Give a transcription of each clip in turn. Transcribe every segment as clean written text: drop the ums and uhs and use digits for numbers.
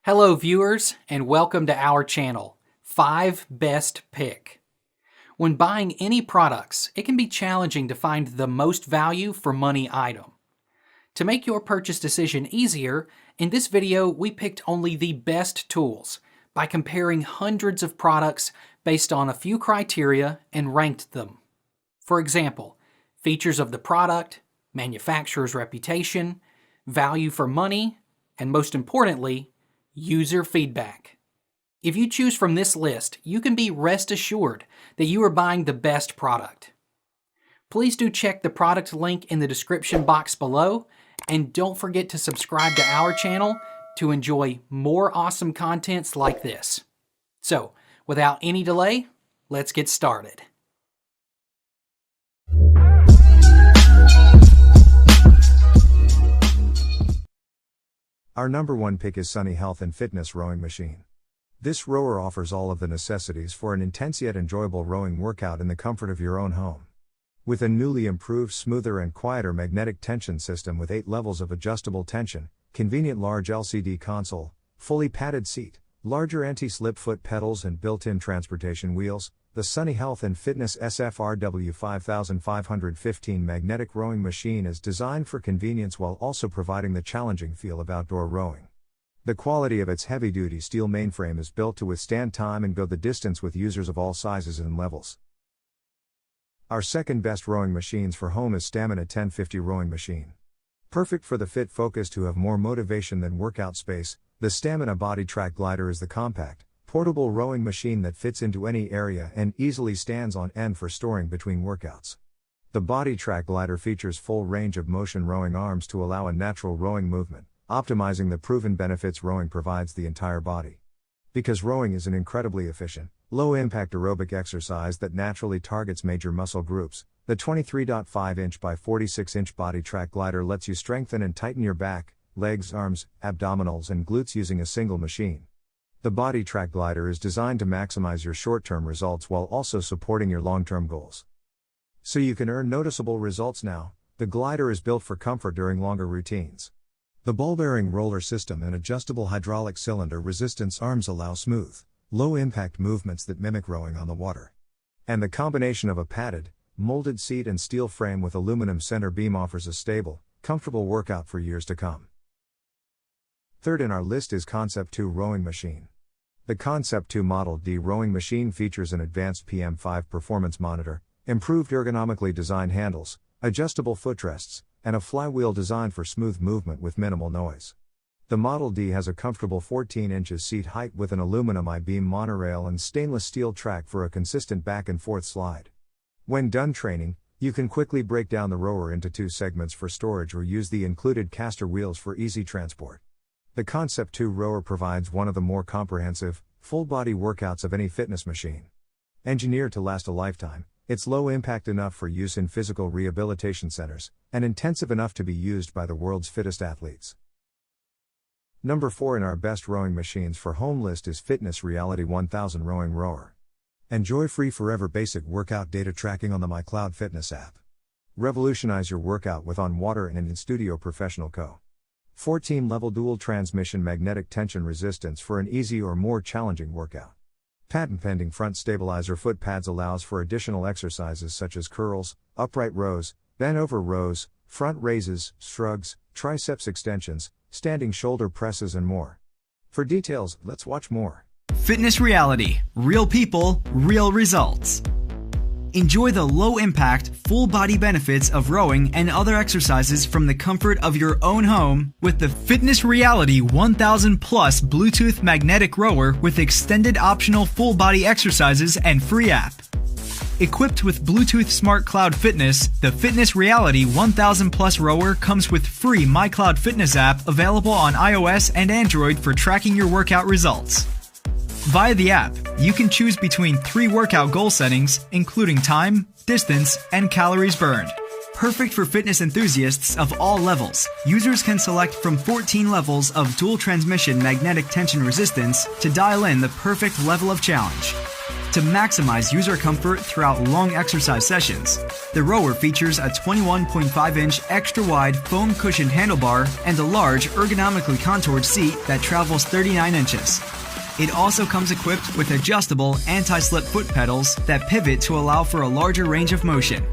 Hello viewers, and welcome to our channel, 5 Best Pick. When buying any products, it can be challenging to find the most value for money item. To make your purchase decision easier, in this video we picked only the best tools by comparing hundreds of products based on a few criteria and ranked them. For example, features of the product, manufacturer's reputation, value for money, and most importantly, user feedback. If you choose from this list, you can be rest assured that you are buying the best product. Please do check the product link in the description box below, and don't forget to subscribe to our channel to enjoy more awesome contents like this. So, without any delay, let's get started. Our number one pick is Sunny Health and Fitness Rowing Machine. This rower offers all of the necessities for an intense yet enjoyable rowing workout in the comfort of your own home. With a newly improved, smoother and quieter magnetic tension system with 8 levels of adjustable tension, convenient large LCD console, fully padded seat, larger anti-slip foot pedals and built-in transportation wheels, the Sunny Health and Fitness SFRW 5515 magnetic rowing machine is designed for convenience while also providing the challenging feel of outdoor rowing. The quality of its heavy-duty steel mainframe is built to withstand time and go the distance with users of all sizes and levels. Our second best rowing machines for home is Stamina 1050 rowing machine. Perfect for the fit focused who have more motivation than workout space, the Stamina Body Track Glider is the compact, portable rowing machine that fits into any area and easily stands on end for storing between workouts. The Body Track Glider features full range of motion rowing arms to allow a natural rowing movement, optimizing the proven benefits rowing provides the entire body. Because rowing is an incredibly efficient, low-impact aerobic exercise that naturally targets major muscle groups, the 23.5-inch by 46-inch Body Track Glider lets you strengthen and tighten your back, legs, arms, abdominals and glutes using a single machine. The Body Track Glider is designed to maximize your short-term results while also supporting your long-term goals. So you can earn noticeable results now, the glider is built for comfort during longer routines. The ball-bearing roller system and adjustable hydraulic cylinder resistance arms allow smooth, low-impact movements that mimic rowing on the water. And the combination of a padded, molded seat and steel frame with aluminum center beam offers a stable, comfortable workout for years to come. Third in our list is Concept 2 rowing machine. The Concept 2 Model D rowing machine features an advanced PM5 performance monitor, improved ergonomically designed handles, adjustable footrests, and a flywheel designed for smooth movement with minimal noise. The Model D has a comfortable 14 inches seat height with an aluminum I-beam monorail and stainless steel track for a consistent back and forth slide. When done training, you can quickly break down the rower into 2 segments for storage or use the included caster wheels for easy transport. The Concept 2 rower provides one of the more comprehensive, full-body workouts of any fitness machine. Engineered to last a lifetime, it's low-impact enough for use in physical rehabilitation centers, and intensive enough to be used by the world's fittest athletes. Number 4 in our best rowing machines for home list is Fitness Reality 1000 Rowing Rower. Enjoy free forever basic workout data tracking on the MyCloud Fitness app. Revolutionize your workout with on-water and in-studio professional co. 14-level dual transmission magnetic tension resistance for an easy or more challenging workout. Patent-pending front stabilizer foot pads allows for additional exercises such as curls, upright rows, bent-over rows, front raises, shrugs, triceps extensions, standing shoulder presses and more. For details, let's watch more. Fitness Reality. Real people, real results. Enjoy the low-impact, full-body benefits of rowing and other exercises from the comfort of your own home with the Fitness Reality 1000 Plus Bluetooth magnetic rower with extended optional full-body exercises and free app. Equipped with Bluetooth Smart Cloud Fitness, the Fitness Reality 1000 Plus rower comes with free MyCloud Fitness app available on iOS and Android for tracking your workout results. Via the app, you can choose between 3 workout goal settings, including time, distance, and calories burned. Perfect for fitness enthusiasts of all levels, users can select from 14 levels of dual transmission magnetic tension resistance to dial in the perfect level of challenge. To maximize user comfort throughout long exercise sessions, the rower features a 21.5-inch extra-wide foam cushioned handlebar and a large ergonomically contoured seat that travels 39 inches. It also comes equipped with adjustable anti-slip foot pedals that pivot to allow for a larger range of motion.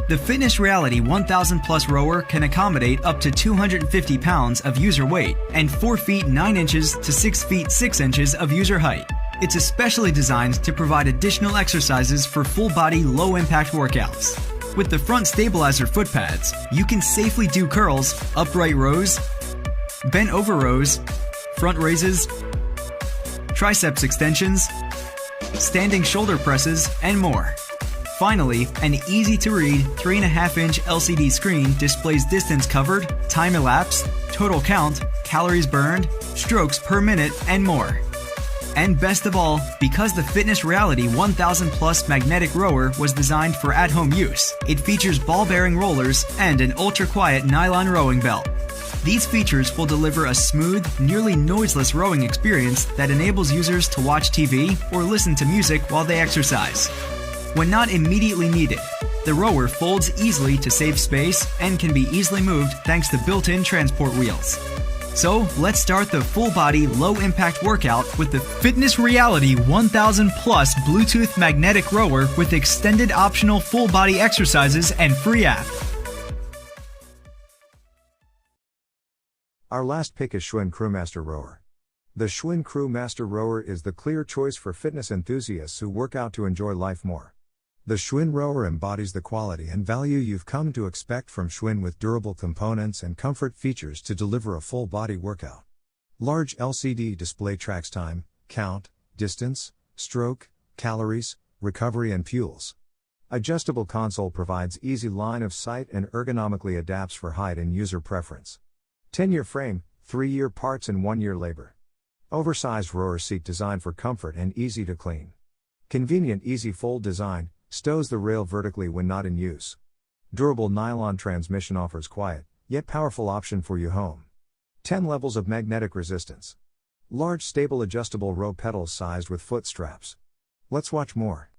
The Fitness Reality 1000 Plus rower can accommodate up to 250 pounds of user weight and 4 feet 9 inches to 6 feet 6 inches of user height. It's especially designed to provide additional exercises for full-body, low-impact workouts. With the front stabilizer foot pads, you can safely do curls, upright rows, bent over rows, front raises, triceps extensions, standing shoulder presses, and more. Finally, an easy-to-read 3.5-inch LCD screen displays distance covered, time elapsed, total count, calories burned, strokes per minute, and more. And best of all, because the Fitness Reality 1000 Plus magnetic rower was designed for at-home use, it features ball-bearing rollers and an ultra-quiet nylon rowing belt. These features will deliver a smooth, nearly noiseless rowing experience that enables users to watch TV or listen to music while they exercise. When not immediately needed, the rower folds easily to save space and can be easily moved thanks to built-in transport wheels. So let's start the full-body, low-impact workout with the Fitness Reality 1000 Plus Bluetooth magnetic rower with extended optional full-body exercises and free app. Our last pick is Schwinn Crewmaster Rower. The Schwinn Crewmaster Rower is the clear choice for fitness enthusiasts who work out to enjoy life more. The Schwinn rower embodies the quality and value you've come to expect from Schwinn with durable components and comfort features to deliver a full-body workout. Large LCD display tracks time, count, distance, stroke, calories, recovery and fuels. Adjustable console provides easy line of sight and ergonomically adapts for height and user preference. 10-year frame, 3-year parts and 1-year labor. Oversized rower seat designed for comfort and easy to clean. Convenient easy fold design, stows the rail vertically when not in use. Durable nylon transmission offers quiet, yet powerful option for you home. 10 levels of magnetic resistance. Large stable adjustable row pedals sized with foot straps. Let's watch more.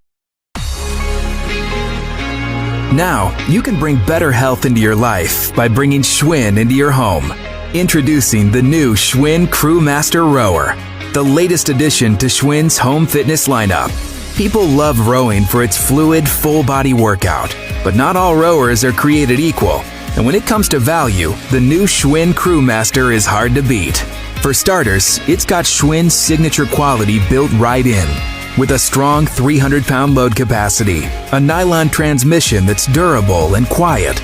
Now, you can bring better health into your life by bringing Schwinn into your home. Introducing the new Schwinn Crewmaster Rower, the latest addition to Schwinn's home fitness lineup. People love rowing for its fluid, full-body workout, but not all rowers are created equal. And when it comes to value, the new Schwinn Crewmaster is hard to beat. For starters, it's got Schwinn's signature quality built right in. With a strong 300-pound load capacity, a nylon transmission that's durable and quiet,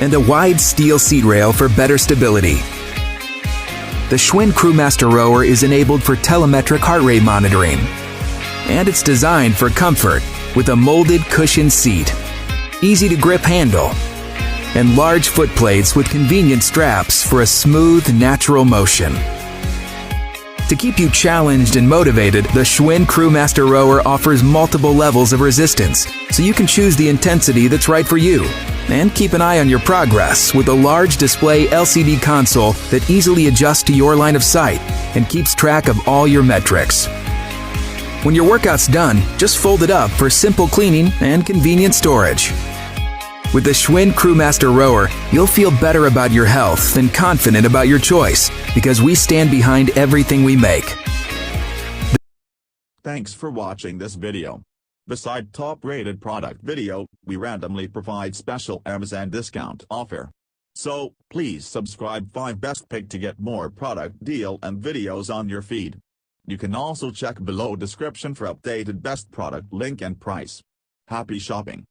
and a wide steel seat rail for better stability. The Schwinn Crewmaster Rower is enabled for telemetric heart rate monitoring. And it's designed for comfort with a molded cushioned seat, easy to grip handle, and large foot plates with convenient straps for a smooth, natural motion. To keep you challenged and motivated, the Schwinn Crewmaster Rower offers multiple levels of resistance, so you can choose the intensity that's right for you. And keep an eye on your progress with a large display LCD console that easily adjusts to your line of sight and keeps track of all your metrics. When your workout's done, just fold it up for simple cleaning and convenient storage. With the Schwinn Crewmaster Rower, you'll feel better about your health and confident about your choice because we stand behind everything we make. Thanks for watching this video. Beside top-rated product video, we randomly provide special Amazon discount offer. So, please subscribe 5 Best Pick to get more product deal and videos on your feed. You can also check below description for updated best product link and price. Happy shopping!